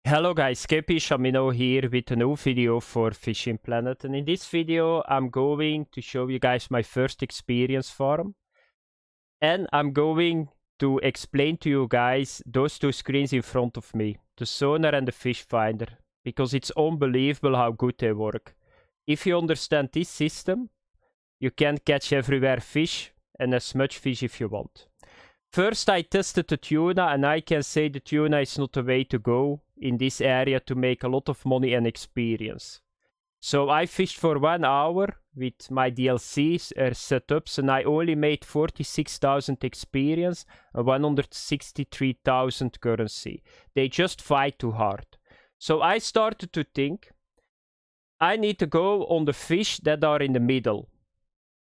Hello guys, Kepi Shamino here with a new video for Fishing Planet, and in this video I'm going to show you guys my first experience farm, and I'm going to explain to you guys those two screens in front of me, the Sonar and the Fishfinder, because it's unbelievable how good they work. If you understand this system, you can catch everywhere fish and as much fish if you want. First, I tested the tuna, and I can say the tuna is not the way to go in this area to make a lot of money and experience. So I fished for 1 hour with my DLCs setups, and I only made 46,000 experience and 163,000 currency. They just fight too hard. So I started to think, I need to go on the fish that are in the middle.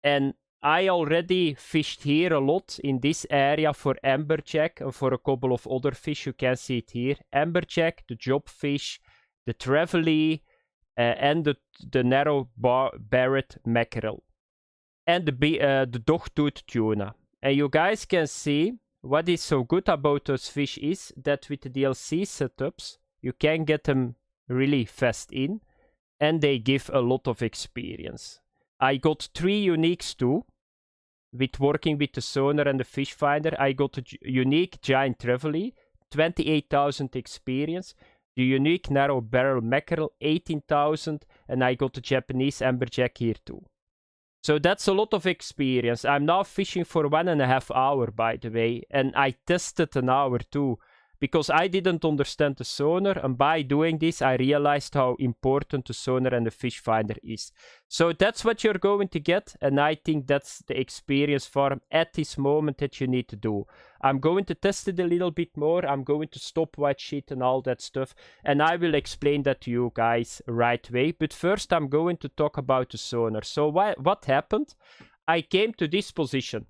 And I already fished here a lot in this area for amberjack and for a couple of other fish. You can see it here. Amberjack, the jobfish, the trevally, and the narrow-barred mackerel. And the dog-tooth tuna. And you guys can see what is so good about those fish is that with the DLC setups, you can get them really fast in. And they give a lot of experience. I got 3 uniques too, with working with the Sonar and the Fishfinder. I got a unique giant trevally, 28,000 experience, the unique narrow barrel mackerel, 18,000, and I got the Japanese amberjack here too. So that's a lot of experience. I'm now fishing for 1.5 hours, by the way, and I tested an hour too, because I didn't understand the Sonar, and by doing this I realized how important the Sonar and the Fishfinder is. So that's what you're going to get, and I think that's the experience farm at this moment that you need to do. I'm going to test it a little bit more, I'm going to stopwatch it and all that stuff, and I will explain that to you guys right away. But first I'm going to talk about the Sonar. So what happened? I came to this position.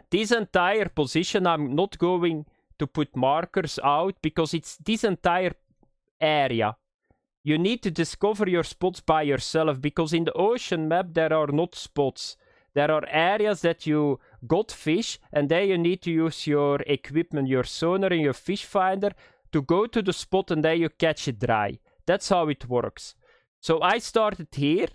This entire position I'm not going to put markers out because it's this entire area. You need to discover your spots by yourself, because in the ocean map there are not spots. There are areas that you got fish, and there you need to use your equipment, your sonar and your fish finder to go to the spot, and there you catch it dry. That's how it works. So I started here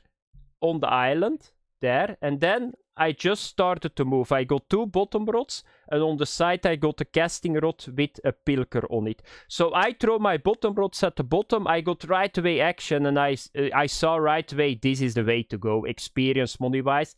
on the island there, and then I just started to move. I got 2 bottom rods, and on the side I got a casting rod with a pilker on it. So I throw my bottom rods at the bottom, I got right away action, and I saw right away this is the way to go, experience money wise.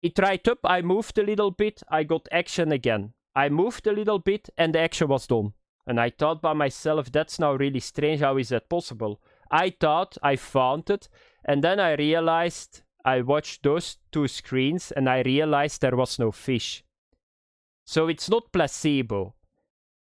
It right up, I moved a little bit, I got action again. I moved a little bit and the action was done. And I thought by myself, that's now really strange, how is that possible? I thought I found it, and then I realized, I watched those 2 screens and I realized there was no fish. So it's not placebo.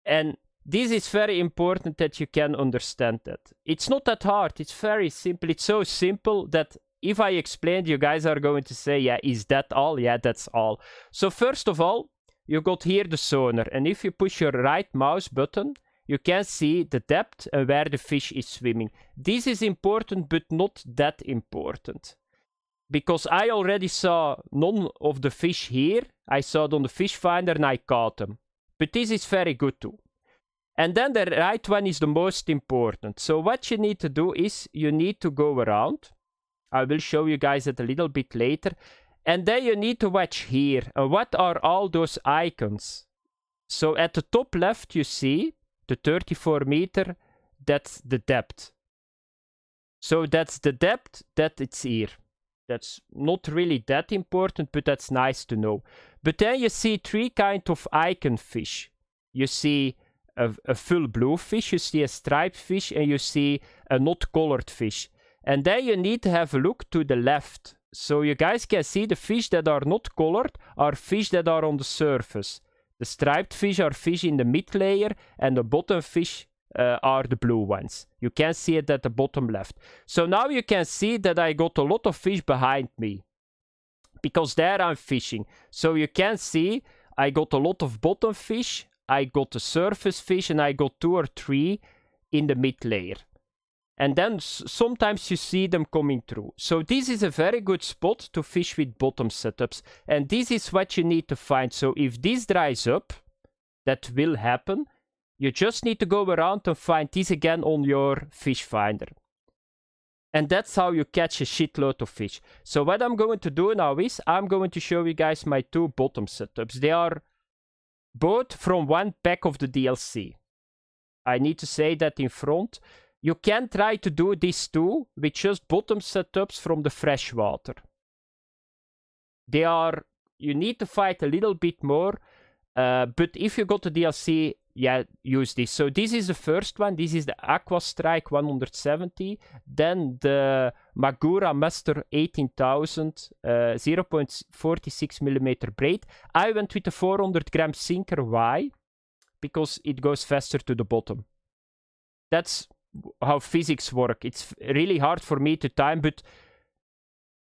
And this is very important that you can understand that. It's not that hard, it's very simple. It's so simple that if I explain, you guys are going to say, yeah, is that all? Yeah, that's all. So first of all, you got here the sonar, and if you push your right mouse button, you can see the depth and where the fish is swimming. This is important, but not that important. Because I already saw none of the fish here. I saw it on the fish finder and I caught them. But this is very good too. And then the right one is the most important. So what you need to do is you need to go around. I will show you guys that a little bit later. And then you need to watch here. And what are all those icons? So at the top left you see the 34 meter. That's the depth. So that's the depth that it's here. That's not really that important, but that's nice to know. But then you see 3 kinds of icon fish. You see a full blue fish, you see a striped fish, and you see a not colored fish. And then you need to have a look to the left. So you guys can see the fish that are not colored are fish that are on the surface. The striped fish are fish in the mid layer, and the bottom fish are the blue ones. You can see it at the bottom left. So now you can see that I got a lot of fish behind me, because there I'm fishing. So you can see I got a lot of bottom fish, I got a surface fish, and I got 2 or 3 in the mid layer. And then sometimes you see them coming through. So this is a very good spot to fish with bottom setups, and this is what you need to find. So if this dries up, that will happen, You just need to go around and find this again on your Fishfinder. And that's how you catch a shitload of fish. So what I'm going to do now is, I'm going to show you guys my two bottom setups. They are both from one pack of the DLC. I need to say that in front. You can try to do this too, with just bottom setups from the freshwater. They are, you need to fight a little bit more, but if you got the DLC, yeah, use this. So this is the first one. This is the Aqua Strike 170. Then the Magura Master 18,000 0.46mm braid. I went with the 400 gram sinker. Why? Because it goes faster to the bottom. That's how physics work. It's really hard for me to time, but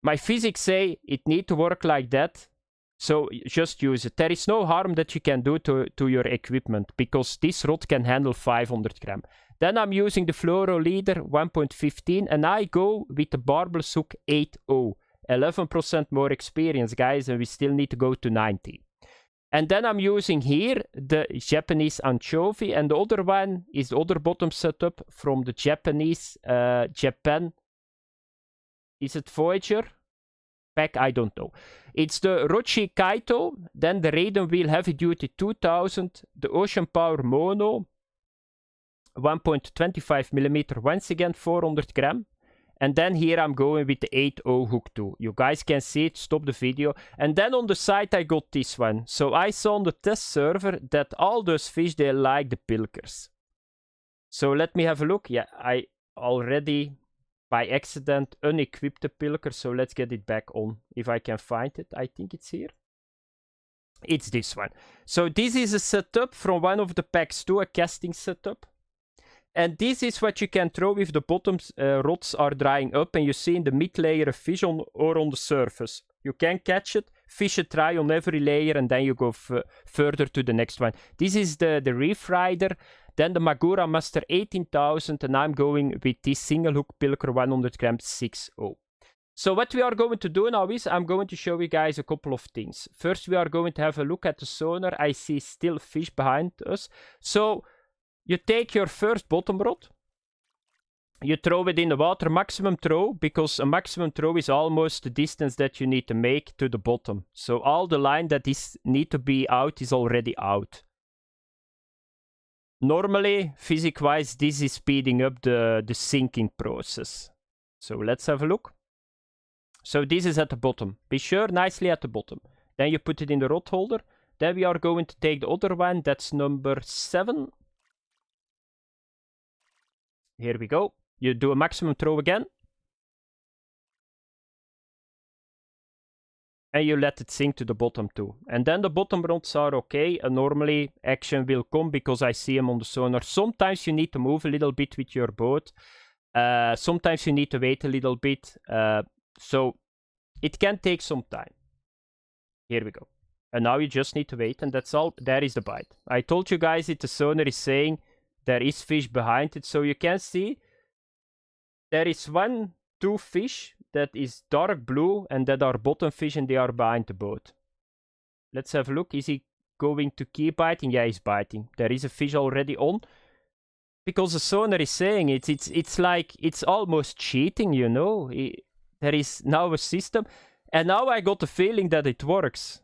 my physics say it need to work like that. So just use it. There is no harm that you can do to your equipment, because this rod can handle 500 gram. Then I'm using the Fluoro Leader 1.15, and I go with the Barbless Hook 8.0. 11% more experience, guys, and we still need to go to 90. And then I'm using here the Japanese Anchovy, and the other one is the other bottom setup from the Japanese Japan. Is it Voyager? Pack, I don't know. It's the Rochi Kaito, then the Raiden Wheel Heavy Duty 2000, the Ocean Power Mono 1.25mm, once again 400 gram. And then here I'm going with the 8.0 hook too. You guys can see it, stop the video. And then on the side I got this one. So I saw on the test server that all those fish, they like the pilkers. So let me have a look. Yeah, I already by accident unequipped the pilker, so let's get it back on if I can find it. I think it's here. It's this one. So this is a setup from one of the packs too, a casting setup. And this is what you can throw if the bottom rods are drying up and you see in the mid layer a fish on or on the surface. You can catch it, fish it dry on every layer, and then you go further to the next one. This is the Reef Rider. Then the Magura Master 18,000, and I'm going with this single hook pilker 100 grams 6.0. So what we are going to do now is, I'm going to show you guys a couple of things. First, we are going to have a look at the sonar. I see still fish behind us. So you take your first bottom rod. You throw it in the water, maximum throw, because a maximum throw is almost the distance that you need to make to the bottom. So all the line that is need to be out is already out. Normally, physics-wise, this is speeding up the sinking process. So let's have a look. So this is at the bottom. Be sure, nicely at the bottom. Then you put it in the rod holder. Then we are going to take the other one. That's number 7. Here we go. You do a maximum throw again. And you let it sink to the bottom too. And then the bottom rods are okay. And normally action will come because I see them on the sonar. Sometimes you need to move a little bit with your boat. Sometimes you need to wait a little bit. So it can take some time. Here we go. And now you just need to wait, and that's all. There is the bite. I told you guys that the sonar is saying there is fish behind it. So you can see there is 2 fish that is dark blue, and that are bottom fish, and they are behind the boat. Let's have a look. Is he going to keep biting? Yeah, he's biting. There is a fish already on. Because the sonar is saying it. It's like, it's almost cheating, you know. There is now a system. And now I got the feeling that it works.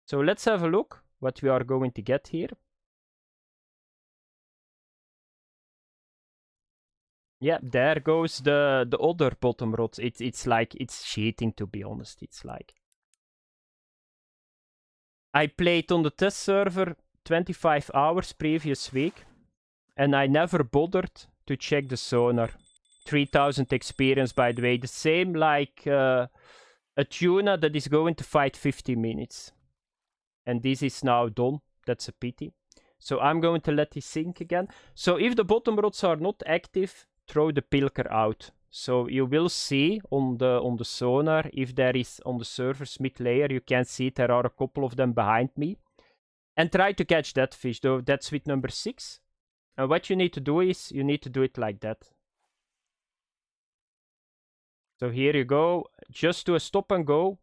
So let's have a look what we are going to get here. Yeah, there goes the other bottom rods. It's like, it's cheating, to be honest. It's like, I played on the test server 25 hours previous week, and I never bothered to check the sonar. 3000 experience, by the way. The same like a tuna that is going to fight 50 minutes. And this is now done. That's a pity. So I'm going to let it sink again. So if the bottom rods are not active, throw the pilker out. So you will see on the sonar, if there is on the surface mid layer, you can see there are a couple of them behind me. And try to catch that fish, though. That's with number 6. And what you need to do is, you need to do it like that. So here you go. Just do a stop and go.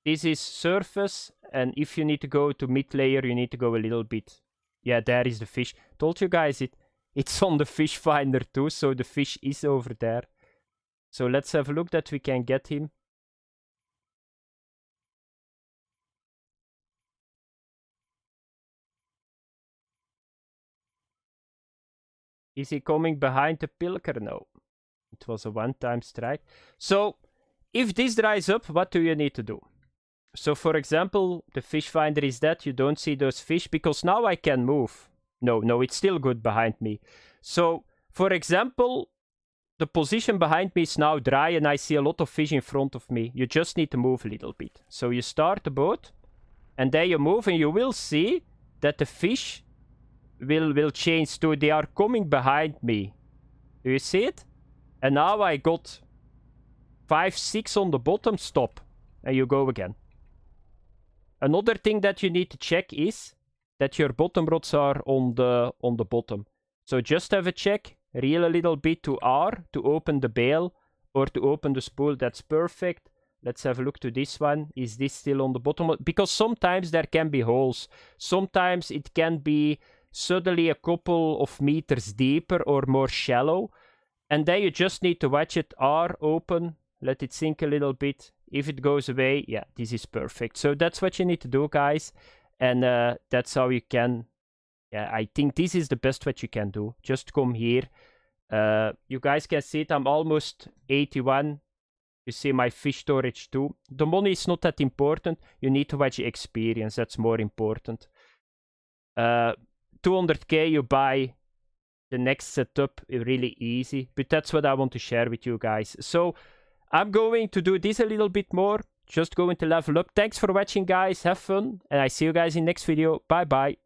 This is surface, and if you need to go to mid layer, you need to go a little bit. Yeah, there is the fish. Told you guys it's on the Fishfinder too, so the fish is over there. So let's have a look that we can get him. Is he coming behind the pilker? No. It was a one-time strike. So, if this dries up, what do you need to do? So, for example, the fish finder is dead. You don't see those fish because now I can move. No, it's still good behind me. So, for example, the position behind me is now dry and I see a lot of fish in front of me. You just need to move a little bit. So, you start the boat and then you move and you will see that the fish will change to they are coming behind me. Do you see it? And now I got 5, 6 on the bottom. Stop. And you go again. Another thing that you need to check is that your bottom rods are on the bottom. So just have a check. Reel a little bit to R to open the bail or to open the spool. That's perfect. Let's have a look to this one. Is this still on the bottom? Because sometimes there can be holes. Sometimes it can be suddenly a couple of meters deeper or more shallow. And then you just need to watch it. R, open, let it sink a little bit. If it goes away, yeah, this is perfect. So that's what you need to do, guys. And that's how you can, yeah, I think this is the best what you can do. Just come here. You guys can see it, I'm almost 81. You see my fish storage too. The money is not that important. You need to watch the experience, that's more important. 200k you buy the next setup really easy, but that's what I want to share with you guys. So I'm going to do this a little bit more, just going to level up. Thanks for watching, guys, have fun, and I see you guys in next video. Bye bye.